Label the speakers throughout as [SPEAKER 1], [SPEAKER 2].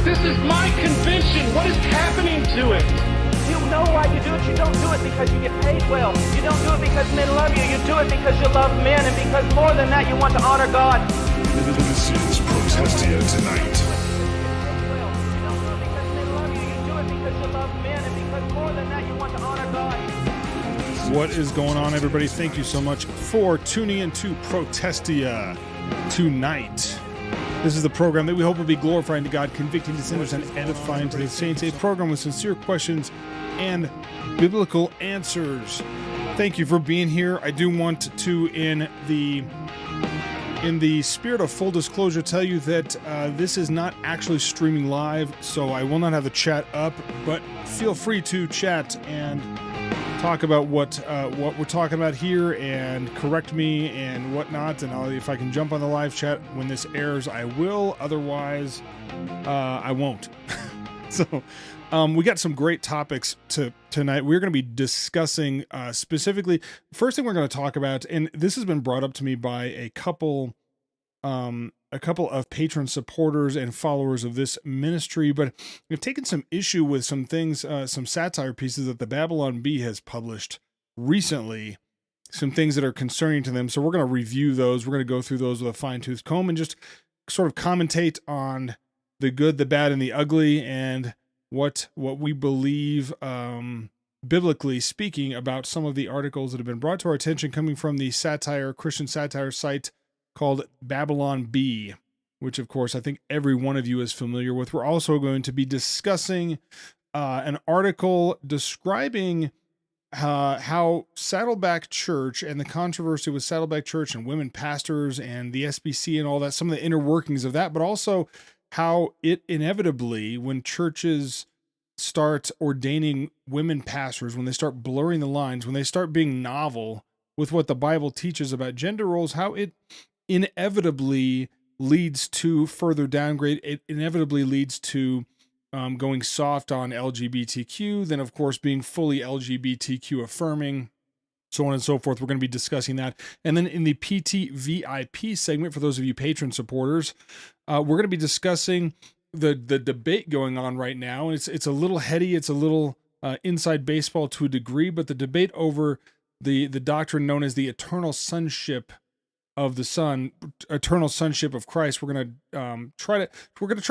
[SPEAKER 1] This is my convention. What is happening to it?
[SPEAKER 2] You know why you do it. You don't do it because you get paid well. You don't do it because men love you. You do it because you love men, and because more than that, you want to honor God.
[SPEAKER 3] This is Protestia tonight.
[SPEAKER 4] What is going on, everybody? Thank you so much for tuning in to Protestia tonight. This is the program that we hope will be glorifying to God, convicting to sinners, and edifying to the saints. A program with sincere questions and biblical answers. Thank you for being here. I do want to, in the spirit of full disclosure, tell you that this is not actually streaming live, so I will not have the chat up, but feel free to chat and talk about what we're talking about here and correct me and whatnot. And if I can jump on the live chat when this airs, I will. Otherwise, I won't. So we got some great topics tonight. We're going to be discussing specifically. First thing we're going to talk about, and this has been brought up to me by a couple of patron supporters and followers of this ministry, but we've taken some issue with some things, some satire pieces that the Babylon Bee has published recently, some things that are concerning to them. So we're going to review those. We're going to go through those with a fine-tooth comb and just sort of commentate on the good, the bad, and the ugly, and what we believe, biblically speaking, about some of the articles that have been brought to our attention coming from the Christian satire site called Babylon Bee, which of course I think every one of you is familiar with. We're also going to be discussing an article describing how Saddleback Church and the controversy with Saddleback Church and women pastors and the SBC and all that, some of the inner workings of that, but also how it inevitably, when churches start ordaining women pastors, when they start blurring the lines, when they start being novel with what the Bible teaches about gender roles, how it inevitably leads to further downgrade. It inevitably leads to going soft on LGBTQ, then of course being fully LGBTQ affirming, so on and so forth. We're going to be discussing that. And then in the PT VIP segment, for those of you patron supporters, we're going to be discussing the debate going on right now. And it's a little heady. It's a little inside baseball to a degree, but the debate over the doctrine known as the eternal sonship of the Son, eternal sonship of Christ. We're going to try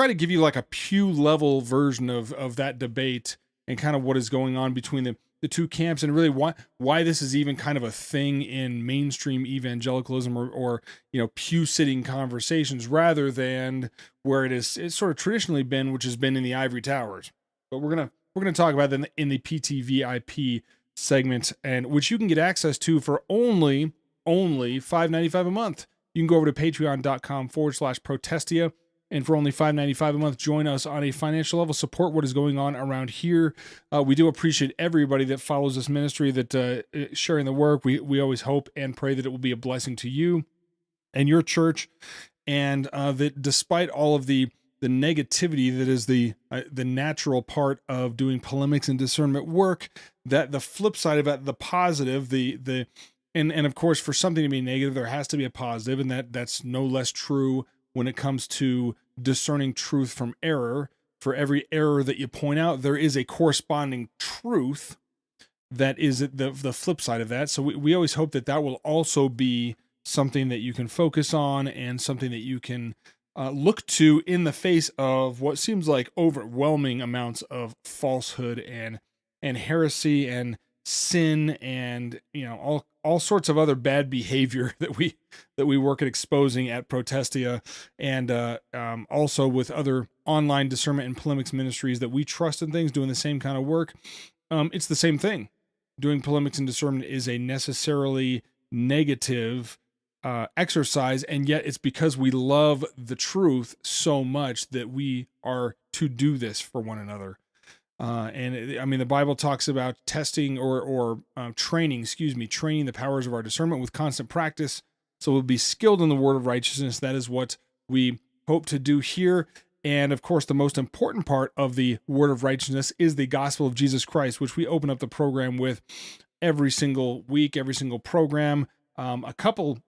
[SPEAKER 4] to give you like a pew level version of that debate and kind of what is going on between the two camps, and really why this is even kind of a thing in mainstream evangelicalism or pew sitting conversations, rather than where it's sort of traditionally been, which has been in the ivory towers. But we're gonna talk about that in the PT VIP segment, and which you can get access to for only $5.95 a month. You can go over to patreon.com/Protestia, and for only $5.95 a month, join us on a financial level, support what is going on around here. We do appreciate everybody that follows this ministry, that sharing the work. We always hope and pray that it will be a blessing to you and your church, and that despite all of the negativity that is the natural part of doing polemics and discernment work, that the flip side of it, the positive, and of course, for something to be negative, there has to be a positive, and that's no less true when it comes to discerning truth from error. For every error that you point out, there is a corresponding truth that is the flip side of that. So we always hope that will also be something that you can focus on, and something that you can look to in the face of what seems like overwhelming amounts of falsehood and heresy and sin and all sorts of other bad behavior that we work at exposing at Protestia, and also with other online discernment and polemics ministries that we trust in things doing the same kind of work. It's the same thing. Doing polemics and discernment is a necessarily negative exercise, and yet it's because we love the truth so much that we are to do this for one another. The Bible talks about testing or training the powers of our discernment with constant practice, so we'll be skilled in the word of righteousness. That is what we hope to do here. And of course, the most important part of the word of righteousness is the gospel of Jesus Christ, which we open up the program with every single week, every single program. A couple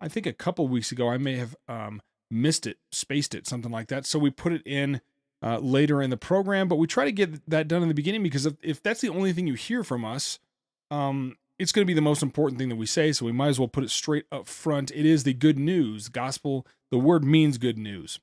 [SPEAKER 4] weeks ago, I may have missed it, spaced it, something like that. So we put it in later in the program, but we try to get that done in the beginning because if that's the only thing you hear from us, it's going to be the most important thing that we say, so we might as well put it straight up front. It is the good news. Gospel, the word means good news.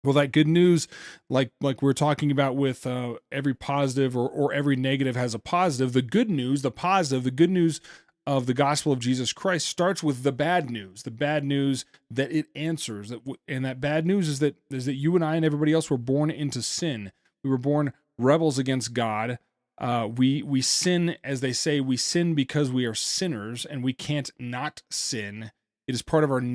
[SPEAKER 4] Well, that good news, like we're talking about with every positive or every negative has a positive, the good news, the positive, the good news of the gospel of Jesus Christ starts with the bad news that it answers. And that bad news is that you and I and everybody else were born into sin. We were born rebels against God. We sin, as they say, we sin because we are sinners, and we can't not sin. It is part of our nature.